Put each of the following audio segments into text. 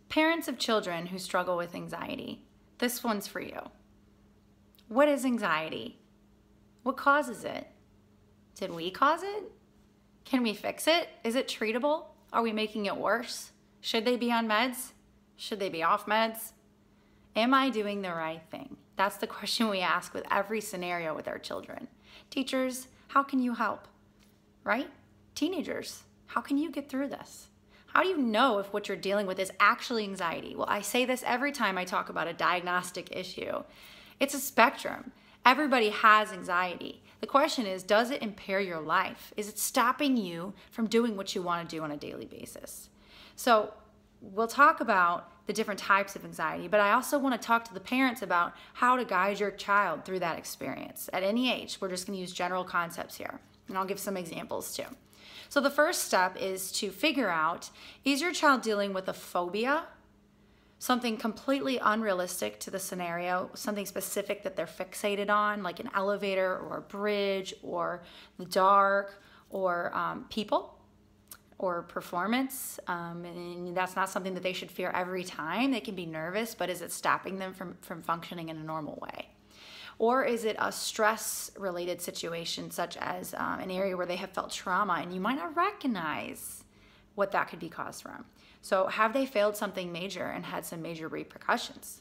Parents of children who struggle with anxiety, this one's for you. What is anxiety? What causes it? Did we cause it? Can we fix it? Is it treatable? Are we making it worse? Should they be on meds? Should they be off meds? Am I doing the right thing? That's the question we ask with every scenario with our children. Teachers, how can you help? Right? Teenagers, how can you get through this? How do you know if what you're dealing with is actually anxiety? Well, I say this every time I talk about a diagnostic issue. It's a spectrum. Everybody has anxiety. The question is, does it impair your life? Is it stopping you from doing what you want to do on a daily basis? So we'll talk about the different types of anxiety, but I also want to talk to the parents about how to guide your child through that experience at any age. We're just going to use general concepts here, and I'll give some examples too. So the first step is to figure out, is your child dealing with a phobia? Something completely unrealistic to the scenario, something specific that they're fixated on, like an elevator or a bridge or the dark or people or performance. And that's not something that they should fear every time. They can be nervous, but is it stopping them from functioning in a normal way? Or is it a stress-related situation, such as an area where they have felt trauma and you might not recognize what that could be caused from? So have they failed something major and had some major repercussions?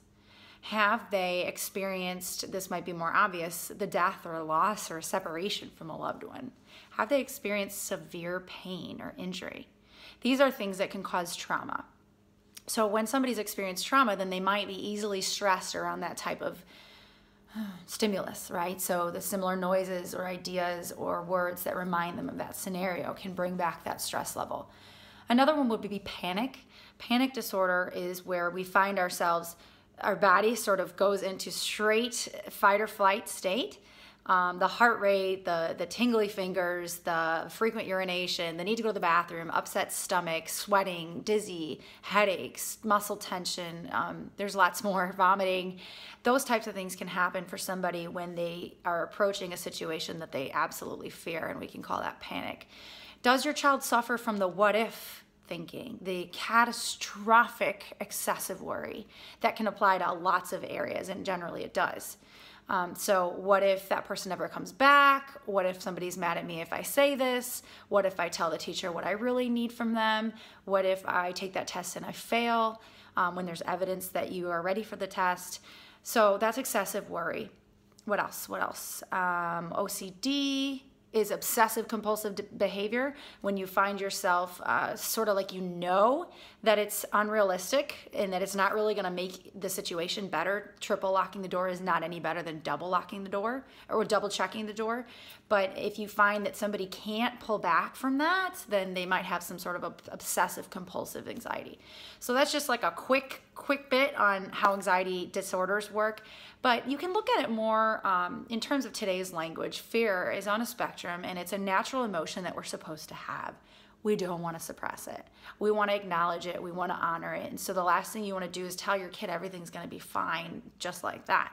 Have they experienced, this might be more obvious, the death or a loss or a separation from a loved one? Have they experienced severe pain or injury? These are things that can cause trauma. So when somebody's experienced trauma, then they might be easily stressed around that type of stimulus, right? So the similar noises or ideas or words that remind them of that scenario can bring back that stress level. Another one would be panic. Panic disorder is where we find ourselves, our body sort of goes into straight fight or flight state. The heart rate, the tingly fingers, the frequent urination, the need to go to the bathroom, upset stomach, sweating, dizzy, headaches, muscle tension, there's lots more, vomiting. Those types of things can happen for somebody when they are approaching a situation that they absolutely fear, and we can call that panic. Does your child suffer from the what if thinking, the catastrophic excessive worry that can apply to lots of areas, and generally it does. So what if that person never comes back? What if somebody's mad at me if I say this? What if I tell the teacher what I really need from them? What if I take that test and I fail when there's evidence that you are ready for the test? So that's excessive worry. What else? What else? OCD is obsessive compulsive behavior, when you find yourself sort of like you know that it's unrealistic and that it's not really going to make the situation better. Triple locking the door is not any better than double locking the door or double checking the door. But if you find that somebody can't pull back from that, then they might have some sort of obsessive compulsive anxiety. So that's just like a quick bit on how anxiety disorders work. But you can look at it more in terms of today's language. Fear is on a spectrum, and it's a natural emotion that we're supposed to have. We don't want to suppress it. We want to acknowledge it. We want to honor it. And so the last thing you want to do is tell your kid everything's going to be fine just like that.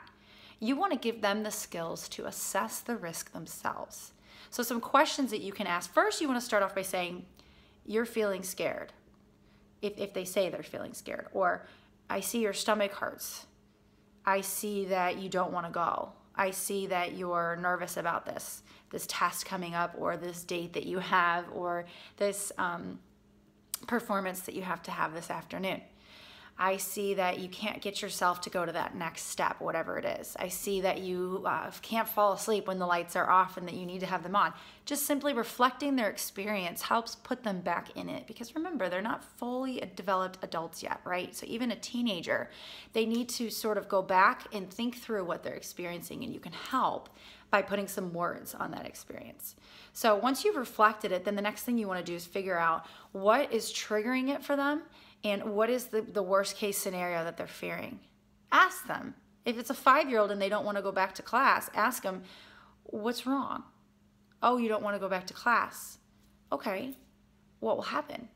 You want to give them the skills to assess the risk themselves. So some questions that you can ask. First, you want to start off by saying, you're feeling scared. If they say they're feeling scared. Or, I see your stomach hurts. I see that you don't want to go. I see that you're nervous about this test coming up, or this date that you have, or this performance that you have to have this afternoon. I see that you can't get yourself to go to that next step, whatever it is. I see that you can't fall asleep when the lights are off and that you need to have them on. Just simply reflecting their experience helps put them back in it, because remember, they're not fully developed adults yet, right? So even a teenager, they need to sort of go back and think through what they're experiencing, and you can help by putting some words on that experience. So once you've reflected it, then the next thing you want to do is figure out what is triggering it for them, and what is the worst case scenario that they're fearing. Ask them. If it's a 5-year-old and they don't want to go back to class, ask them, what's wrong? Oh, you don't want to go back to class. Okay, what will happen?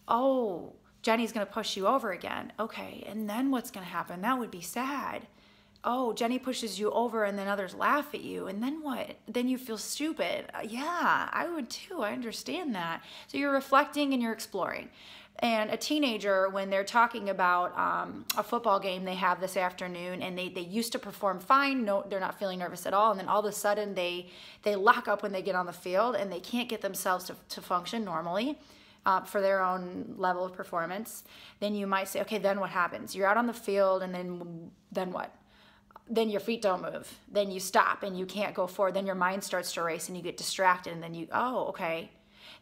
Oh, Jenny's going to push you over again. Okay, and then what's going to happen? That would be sad. Oh, Jenny pushes you over and then others laugh at you. And then what? Then you feel stupid. Yeah, I would too. I understand that. So you're reflecting and you're exploring. And a teenager, when they're talking about a football game they have this afternoon, and they used to perform fine, no, they're not feeling nervous at all, and then all of a sudden they lock up when they get on the field and they can't get themselves to function normally for their own level of performance, then you might say, okay, then what happens? You're out on the field, and then what? Then your feet don't move. Then you stop and you can't go forward. Then your mind starts to race and you get distracted, and then oh, okay.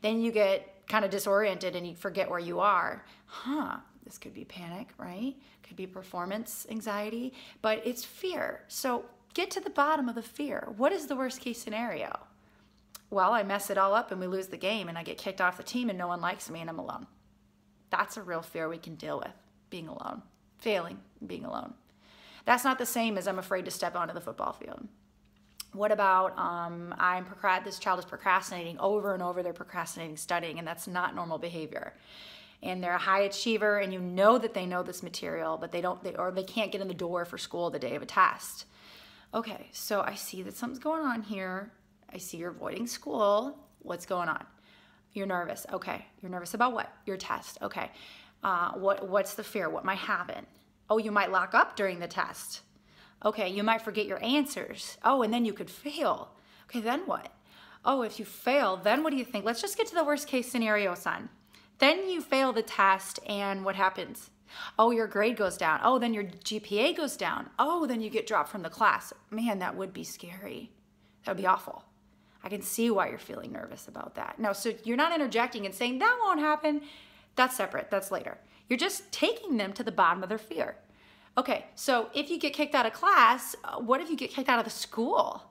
Then you get kind of disoriented and you forget where you are. This could be panic, right? Could be performance anxiety, but it's fear. So get to the bottom of the fear. What is the worst case scenario? Well, I mess it all up and we lose the game and I get kicked off the team and no one likes me and I'm alone. That's a real fear we can deal with, being alone, failing, being alone. That's not the same as I'm afraid to step onto the football field. What about this child is procrastinating over and over, they're procrastinating studying, and that's not normal behavior. And they're a high achiever, and you know that they know this material, but they can't get in the door for school the day of a test. Okay, so I see that something's going on here. I see you're avoiding school. What's going on? You're nervous. Okay, you're nervous about what? Your test. Okay, what's the fear? What might happen? Oh, you might lock up during the test. Okay, you might forget your answers. Oh, and then you could fail. Okay, then what? Oh, if you fail, then what do you think? Let's just get to the worst case scenario, son. Then you fail the test, and what happens? Oh, your grade goes down. Oh, then your GPA goes down. Oh, then you get dropped from the class. Man, that would be scary. That would be awful. I can see why you're feeling nervous about that. No, so you're not interjecting and saying, that won't happen. That's separate. That's later. You're just taking them to the bottom of their fear. Okay, so if you get kicked out of class, what if you get kicked out of the school?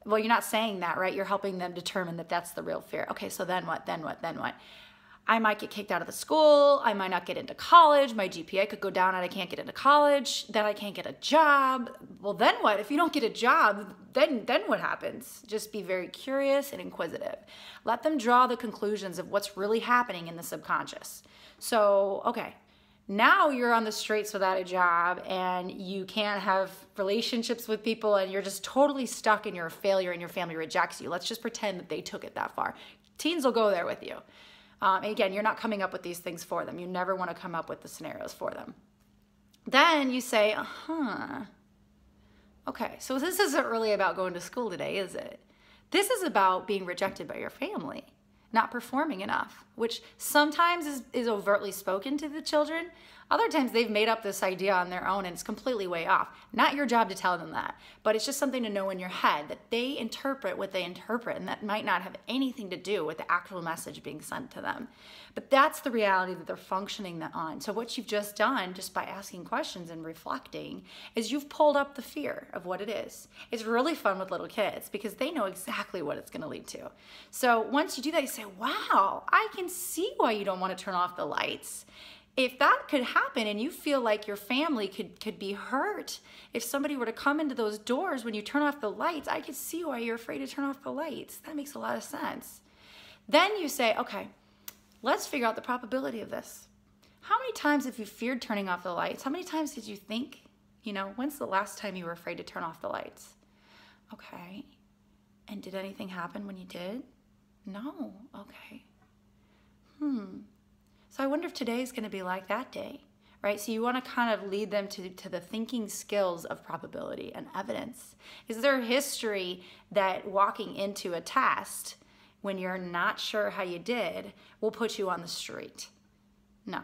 Well, you're not saying that, right? You're helping them determine that that's the real fear. Okay, so then what, then what, then what? I might get kicked out of the school. I might not get into college. My GPA could go down and I can't get into college. Then I can't get a job. Well, then what? If you don't get a job, then what happens? Just be very curious and inquisitive. Let them draw the conclusions of what's really happening in the subconscious. So, okay. Now you're on the streets without a job and you can't have relationships with people and you're just totally stuck and you're a failure and your family rejects you. Let's just pretend that they took it that far. Teens will go there with you. And again, you're not coming up with these things for them. You never want to come up with the scenarios for them. Then you say, okay, so this isn't really about going to school today, is it? This is about being rejected by your family. Not performing enough, which sometimes is overtly spoken to the children. Other times they've made up this idea on their own and it's completely way off. Not your job to tell them that, but it's just something to know in your head that they interpret what they interpret, and that might not have anything to do with the actual message being sent to them. But that's the reality that they're functioning on. So what you've just done, just by asking questions and reflecting, is you've pulled up the fear of what it is. It's really fun with little kids because they know exactly what it's going to lead to. So once you do that, you say, wow, I can see why you don't want to turn off the lights. If that could happen and you feel like your family could be hurt, if somebody were to come into those doors when you turn off the lights, I could see why you're afraid to turn off the lights. That makes a lot of sense. Then you say, okay, let's figure out the probability of this. How many times have you feared turning off the lights? How many times did you think, when's the last time you were afraid to turn off the lights? Okay. And did anything happen when you did? No. Okay. So I wonder if today is going to be like that day, right? So you want to kind of lead them to the thinking skills of probability and evidence. Is there a history that walking into a test when you're not sure how you did will put you on the street? No.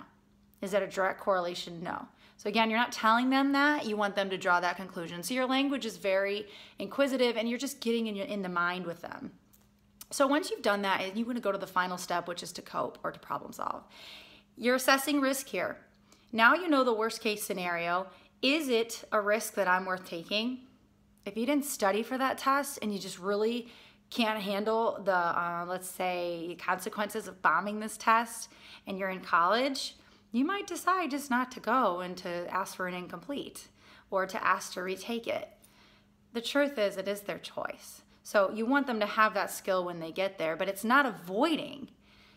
Is that a direct correlation? No. So again, you're not telling them that. You want them to draw that conclusion. So your language is very inquisitive and you're just getting in the mind with them. So once you've done that, you want to go to the final step, which is to cope or to problem solve. You're assessing risk here. Now you know the worst case scenario. Is it a risk that I'm worth taking? If you didn't study for that test and you just really can't handle the, let's say, consequences of bombing this test and you're in college, you might decide just not to go and to ask for an incomplete or to ask to retake it. The truth is, it is their choice. So you want them to have that skill when they get there, but it's not avoiding.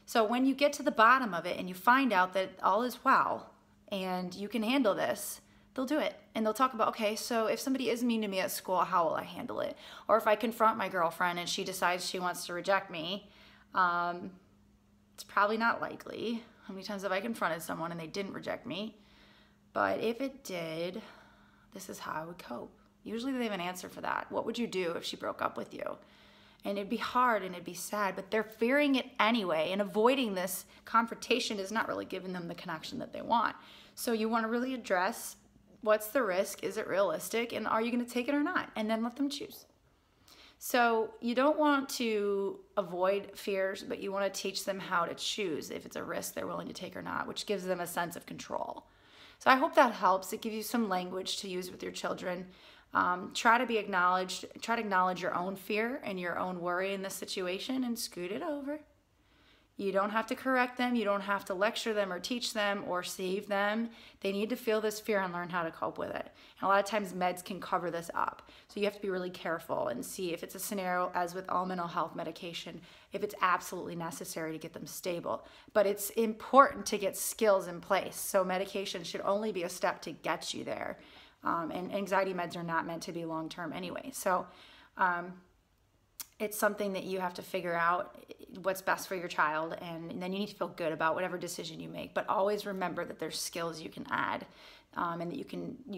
So when you get to the bottom of it and you find out that all is well and you can handle this, they'll do it. And they'll talk about, okay, so if somebody is mean to me at school, how will I handle it? Or if I confront my girlfriend and she decides she wants to reject me, it's probably not likely. How many times have I confronted someone and they didn't reject me? But if it did, this is how I would cope. Usually they have an answer for that. What would you do if she broke up with you? And it'd be hard and it'd be sad, but they're fearing it anyway. And avoiding this confrontation is not really giving them the connection that they want. So you want to really address, what's the risk? Is it realistic? And are you going to take it or not? And then let them choose. So you don't want to avoid fears, but you want to teach them how to choose if it's a risk they're willing to take or not, which gives them a sense of control. So I hope that helps. It gives you some language to use with your children. Try to acknowledge your own fear and your own worry in this situation and scoot it over. You don't have to correct them. You don't have to lecture them or teach them or save them. They need to feel this fear and learn how to cope with it. And a lot of times meds can cover this up. So you have to be really careful and see if it's a scenario, as with all mental health medication, if it's absolutely necessary to get them stable. But it's important to get skills in place. So medication should only be a step to get you there. And anxiety meds are not meant to be long-term anyway. So it's something that you have to figure out what's best for your child, and then you need to feel good about whatever decision you make. But always remember that there's skills you can add, and that you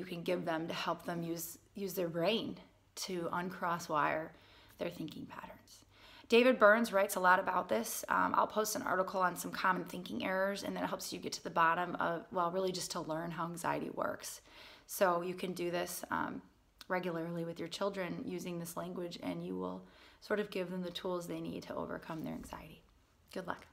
can give them to help them use their brain to uncross-wire their thinking patterns. David Burns writes a lot about this. I'll post an article on some common thinking errors, and that helps you get to the bottom of, well, really just to learn how anxiety works. So you can do this regularly with your children using this language, and you will sort of give them the tools they need to overcome their anxiety. Good luck.